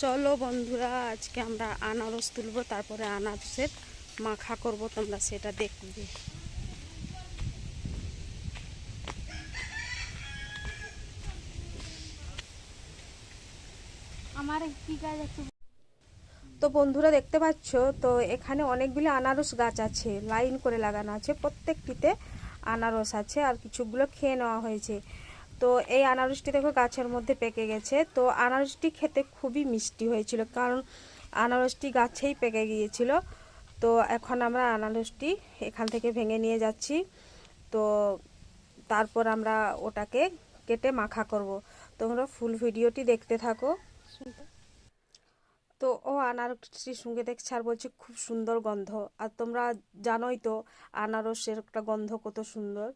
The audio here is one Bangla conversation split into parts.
চলো বন্ধুরা, আজকে আমরা আনারস তুলবো, তারপরে আনারসের মাখা করব, তোমরা সেটা দেখবে। আমার কি কাজ আছে? তো বন্ধুরা দেখতে পাচ্ছ, তো এখানে অনেকগুলি আনারস গাছ আছে, লাইন করে লাগানো আছে, প্রত্যেকটিতে আনারস আছে, আর কিছুগুলো খেয়ে নেওয়া হয়েছে। তো এই আনারসটি দেখো গাছের মধ্যে পেকে গেছে। তো আনারসটি খেতে খুবই মিষ্টি হয়েছিল, কারণ আনারসটি গাছেই পেকে গিয়েছিল। তো এখন আমরা আনারসটি এখান থেকে ভেঙে নিয়ে যাচ্ছি। তো তারপর আমরা ওটাকে কেটে মাখা করব। তোমরা ফুল ভিডিওটি দেখতে থাকো। তো আনারসটির সঙ্গে দেখছি আর বলছি খুব সুন্দর গন্ধ। আর তোমরা জানোই তো আনারসের একটা গন্ধ কত সুন্দর।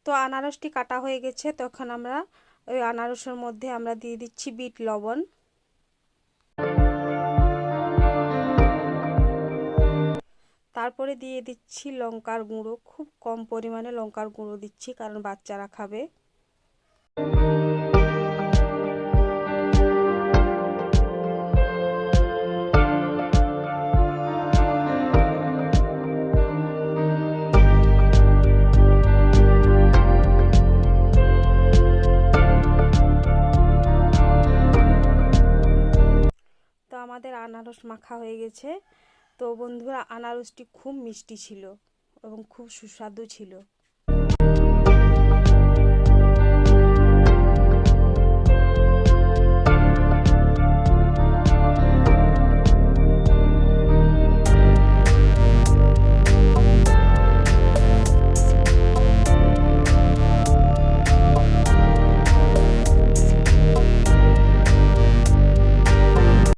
তো আনারসটি কাটা হয়ে গেছে। তখন আমরা ওই আনারসের মধ্যে আমরা দিয়ে দিচ্ছি বিট লবণ, তারপরে দিয়ে দিচ্ছি লঙ্কার গুঁড়ো। খুব কম পরিমাণে লঙ্কার গুঁড়ো দিচ্ছি, কারণ বাচ্চারা খাবে। তো আমাদের আনারস মাখা হয়ে গেছে। তো বন্ধুরা, আনারসটি খুব মিষ্টি ছিল এবং খুব সুস্বাদু ছিল।